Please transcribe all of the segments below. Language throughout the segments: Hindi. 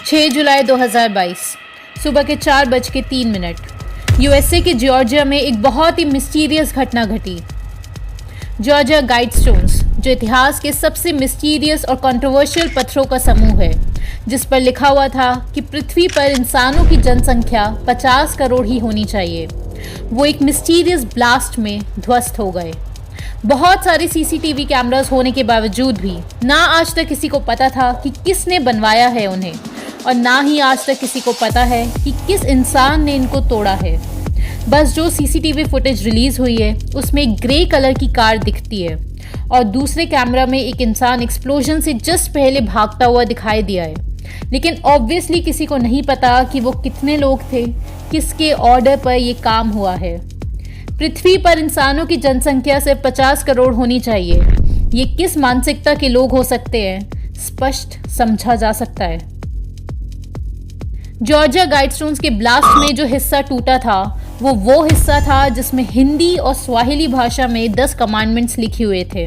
6 जुलाई 2022 सुबह के 4:03 यूएसए के जॉर्जिया में एक बहुत ही मिस्टीरियस घटना घटी। जॉर्जिया गाइडस्टोन्स, जो इतिहास के सबसे मिस्टीरियस और कंट्रोवर्शियल पत्थरों का समूह है, जिस पर लिखा हुआ था कि पृथ्वी पर इंसानों की जनसंख्या 50 करोड़ ही होनी चाहिए, वो एक मिस्टीरियस ब्लास्ट में ध्वस्त हो गए। बहुत सारे सीसीटीवी कैमरास होने के बावजूद भी ना आज तक किसी को पता था कि किसने बनवाया है उन्हें, और ना ही आज तक किसी को पता है कि किस इंसान ने इनको तोड़ा है। बस जो सीसीटीवी फुटेज रिलीज हुई है उसमें एक ग्रे कलर की कार दिखती है और दूसरे कैमरा में एक इंसान एक्सप्लोजन से जस्ट पहले भागता हुआ दिखाई दिया है। लेकिन ऑब्वियसली किसी को नहीं पता कि वो कितने लोग थे, किसके ऑर्डर पर ये काम हुआ है। पृथ्वी पर इंसानों की जनसंख्या सिर्फ 50 करोड़ होनी चाहिए। ये किस मानसिकता के लोग हो सकते हैं, स्पष्ट समझा जा सकता है। जॉर्जिया गाइडस्टोन्स के ब्लास्ट में जो हिस्सा टूटा था वो हिस्सा था जिसमें हिंदी और स्वाहिली भाषा में 10 कमांडमेंट्स लिखे हुए थे।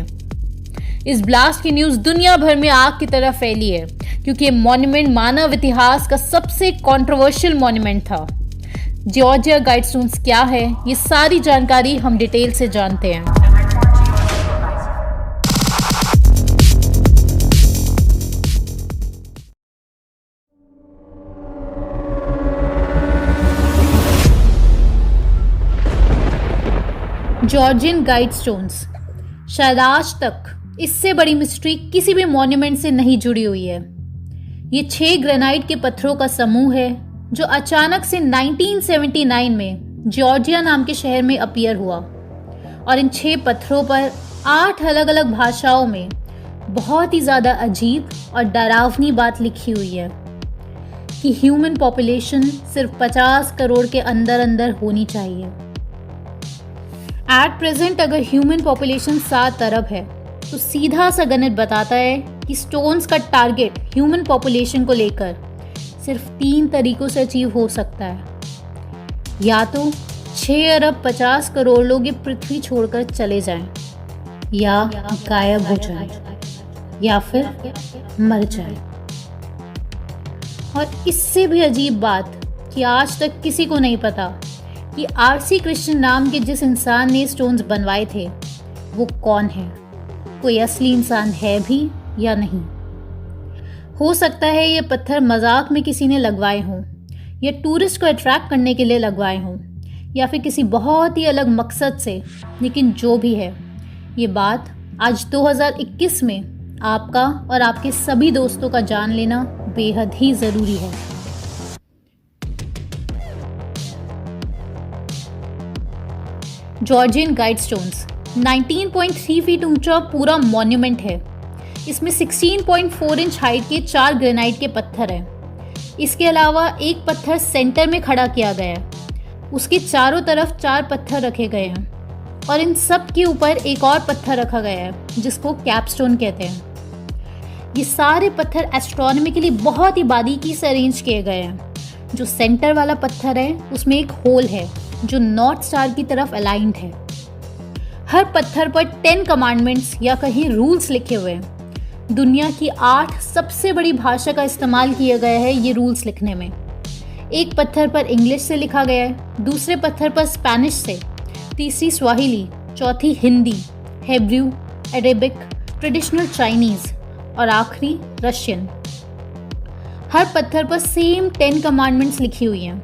इस ब्लास्ट की न्यूज़ दुनिया भर में आग की तरह फैली है, क्योंकि ये मॉन्यूमेंट मानव इतिहास का सबसे कंट्रोवर्शियल मॉन्यूमेंट था। जॉर्जिया गाइडस्टोन्स क्या है, ये सारी जानकारी हम डिटेल से जानते हैं। जॉर्जियन गाइडस्टोन्स, शायद आज तक इससे बड़ी मिस्ट्री किसी भी मॉन्यूमेंट से नहीं जुड़ी हुई है। ये 6 ग्रेनाइट के पत्थरों का समूह है जो अचानक से 1979 में जॉर्जिया नाम के शहर में अपीयर हुआ, और इन 6 पत्थरों पर 8 अलग अलग भाषाओं में बहुत ही ज़्यादा अजीब और डरावनी बात लिखी हुई है कि ह्यूमन पॉपुलेशन सिर्फ 50 करोड़ के अंदर अंदर होनी चाहिए। एट प्रेजेंट अगर ह्यूमन पॉपुलेशन 7 अरब है तो सीधा सा गणित बताता है कि स्टोन्स का टारगेट ह्यूमन पॉपुलेशन को लेकर सिर्फ 3 तरीकों से अचीव हो सकता है। या तो 6 अरब 50 करोड़ लोग ये पृथ्वी छोड़कर चले जाएं, या गायब हो जाएं, या फिर मर जाएं। और इससे भी अजीब बात कि आज तक किसी को नहीं पता कि आरसी क्रिश्चियन नाम के जिस इंसान ने स्टोन्स बनवाए थे वो कौन है, कोई असली इंसान है भी या नहीं। हो सकता है ये पत्थर मजाक में किसी ने लगवाए हों, या टूरिस्ट को अट्रैक्ट करने के लिए लगवाए हों, या फिर किसी बहुत ही अलग मकसद से। लेकिन जो भी है, ये बात आज 2021 में आपका और आपके सभी दोस्तों का जान लेना बेहद ही ज़रूरी है। जॉर्जियन गाइडस्टोन्स 19.3 फीट ऊंचा पूरा मॉन्यूमेंट है। इसमें 16.4 इंच हाइट के 4 ग्रेनाइट के पत्थर हैं। इसके अलावा एक पत्थर सेंटर में खड़ा किया गया है, उसके चारों तरफ 4 पत्थर रखे गए हैं, और इन सब के ऊपर एक और पत्थर रखा गया है जिसको कैपस्टोन कहते हैं। ये सारे पत्थर एस्ट्रोनॉमिकली बहुत ही बारीकी से अरेंज किए गए हैं। जो सेंटर वाला पत्थर है उसमें एक होल है जो नॉर्थ स्टार की तरफ अलाइंड है। हर पत्थर पर 10 कमांडमेंट्स या कहीं रूल्स लिखे हुए हैं। दुनिया की 8 सबसे बड़ी भाषा का इस्तेमाल किया गया है ये रूल्स लिखने में। एक पत्थर पर इंग्लिश से लिखा गया है, दूसरे पत्थर पर स्पेनिश से, तीसरी स्वाहिली, चौथी Hindi, Hebrew, Arabic, traditional Chinese और आखिरी रशियन। हर पत्थर पर सेम 10 कमांडमेंट्स लिखी हुई हैं,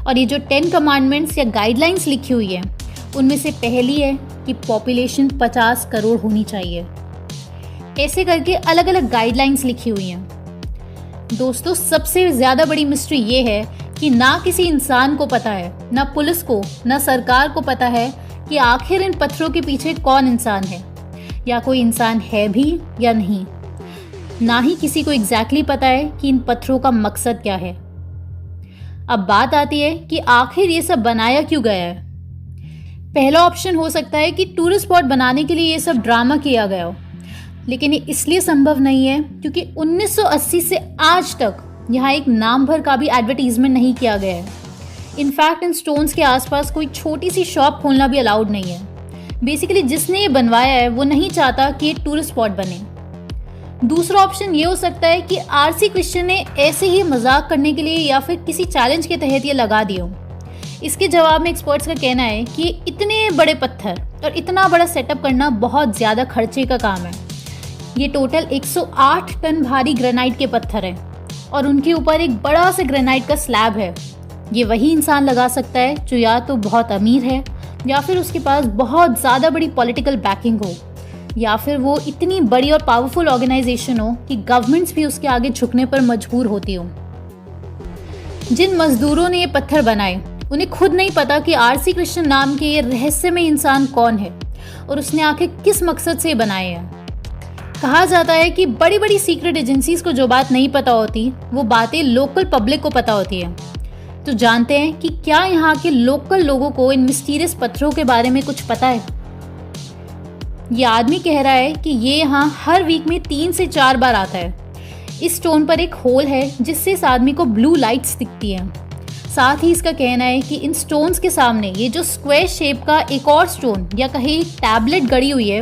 और ये जो 10 कमांडमेंट्स या गाइडलाइंस लिखी हुई है उनमें से पहली है कि पॉपुलेशन 50 करोड़ होनी चाहिए। ऐसे करके अलग अलग गाइडलाइंस लिखी हुई हैं। दोस्तों, सबसे ज़्यादा बड़ी मिस्ट्री ये है कि ना किसी इंसान को पता है, ना पुलिस को, ना सरकार को पता है कि आखिर इन पत्थरों के पीछे कौन इंसान है, या कोई इंसान है भी या नहीं। ना ही किसी को एग्जैक्टली पता है कि इन पत्थरों का मकसद क्या है। अब बात आती है कि आखिर ये सब बनाया क्यों गया है। पहला ऑप्शन हो सकता है कि टूरिस्ट स्पॉट बनाने के लिए ये सब ड्रामा किया गया हो, लेकिन ये इसलिए संभव नहीं है क्योंकि 1980 से आज तक यहाँ एक नाम भर का भी एडवर्टीजमेंट नहीं किया गया है। इनफैक्ट इन स्टोन्स के आसपास कोई छोटी सी शॉप खोलना भी अलाउड नहीं है। बेसिकली जिसने ये बनवाया है वो नहीं चाहता कि ये टूरिस्ट स्पॉट बने। दूसरा ऑप्शन ये हो सकता है कि आरसी क्रिश्चियन ने ऐसे ही मजाक करने के लिए या फिर किसी चैलेंज के तहत ये लगा दिए हो। इसके जवाब में एक्सपर्ट्स का कहना है कि इतने बड़े पत्थर और इतना बड़ा सेटअप करना बहुत ज़्यादा खर्चे का काम है। ये टोटल 108 टन भारी ग्रेनाइट के पत्थर हैं और उनके ऊपर एक बड़ा सा ग्रेनाइट का स्लैब है। ये वही इंसान लगा सकता है जो या तो बहुत अमीर है या फिर उसके पास बहुत ज़्यादा बड़ी पॉलिटिकल बैकिंग हो या फिर वो इतनी बड़ी और पावरफुल ऑर्गेनाइजेशन हो कि गवर्नमेंट्स भी उसके आगे झुकने पर मजबूर होती हो। जिन मजदूरों ने ये पत्थर बनाए उन्हें खुद नहीं पता कि आरसी क्रिश्चियन नाम के ये रहस्यमय इंसान कौन है और उसने आखिर किस मकसद से बनाए हैं। कहा जाता है कि बड़ी बड़ी सीक्रेट एजेंसीज को जो बात नहीं पता होती वो बातें लोकल पब्लिक को पता होती है। तो जानते हैं कि क्या यहाँ के लोकल लोगों को इन मिस्टीरियस पत्थरों के बारे में कुछ पता है। ये आदमी कह रहा है कि ये यहाँ हर वीक में 3 से 4 बार आता है। इस स्टोन पर एक होल है जिससे इस आदमी को ब्लू लाइट्स दिखती हैं। साथ ही इसका कहना है कि इन स्टोन्स के सामने ये जो स्क्वायर शेप का एक और स्टोन या कहीं एक टैबलेट गड़ी हुई है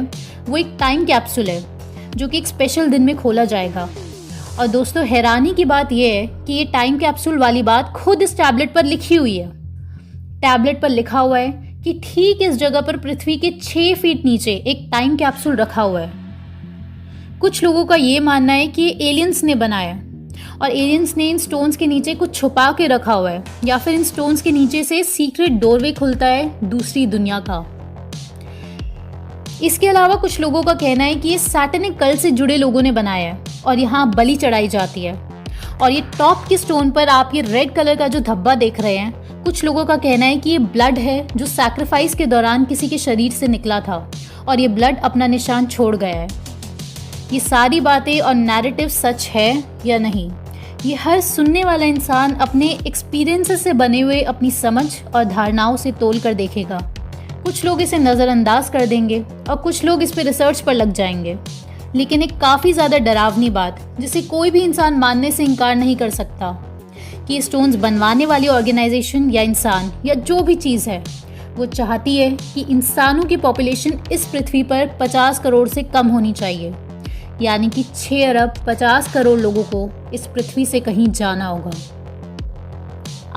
वो एक टाइम कैप्सूल है जो कि एक स्पेशल दिन में खोला जाएगा। और दोस्तों हैरानी की बात यह है कि ये टाइम कैप्सूल वाली बात खुद इस टैबलेट पर लिखी हुई है। टैबलेट पर लिखा हुआ है कि ठीक इस जगह पर पृथ्वी के 6 फीट नीचे एक टाइम कैप्सूल रखा हुआ है। कुछ लोगों का ये मानना है कि ये एलियंस ने बनाया और एलियंस ने इन स्टोन्स के नीचे कुछ छुपा के रखा हुआ है या फिर इन स्टोन्स के नीचे से सीक्रेट डोरवे खुलता है दूसरी दुनिया का। इसके अलावा कुछ लोगों का कहना है कि ये सैटेनिक कल्ट से जुड़े लोगों ने बनाया है और यहाँ बलि चढ़ाई जाती है। और ये टॉप के स्टोन पर आप ये रेड कलर का जो धब्बा देख रहे हैं, कुछ लोगों का कहना है कि ये ब्लड है जो सैक्रिफाइस के दौरान किसी के शरीर से निकला था और ये ब्लड अपना निशान छोड़ गया है। ये सारी बातें और नैरेटिव सच है या नहीं, ये हर सुनने वाला इंसान अपने एक्सपीरियंसेस से बने हुए अपनी समझ और धारणाओं से तोल कर देखेगा। कुछ लोग इसे नज़रअंदाज कर देंगे और कुछ लोग इस पर रिसर्च पर लग जाएंगे। लेकिन एक काफ़ी ज़्यादा डरावनी बात जिसे कोई भी इंसान मानने से इनकार नहीं कर सकता कि स्टोन्स बनवाने वाली ऑर्गेनाइजेशन या इंसान या जो भी चीज़ है वो चाहती है कि इंसानों की पॉपुलेशन इस पृथ्वी पर 50 करोड़ से कम होनी चाहिए, यानी कि 6 अरब 50 करोड़ लोगों को इस पृथ्वी से कहीं जाना होगा।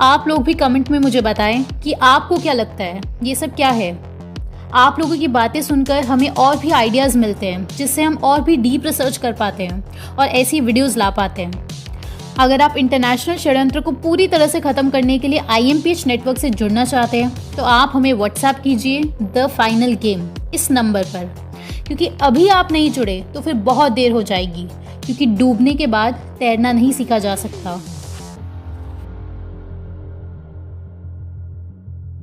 आप लोग भी कमेंट में मुझे बताएं कि आपको क्या लगता है ये सब क्या है। आप लोगों की बातें सुनकर हमें और भी आइडियाज़ मिलते हैं जिससे हम और भी डीप रिसर्च कर पाते हैं और ऐसी वीडियोस ला पाते हैं। अगर आप इंटरनेशनल षड्यंत्र को पूरी तरह से ख़त्म करने के लिए IMPH नेटवर्क से जुड़ना चाहते हैं तो आप हमें व्हाट्सएप कीजिए द फाइनल गेम इस नंबर पर, क्योंकि अभी आप नहीं जुड़े तो फिर बहुत देर हो जाएगी, क्योंकि डूबने के बाद तैरना नहीं सीखा जा सकता।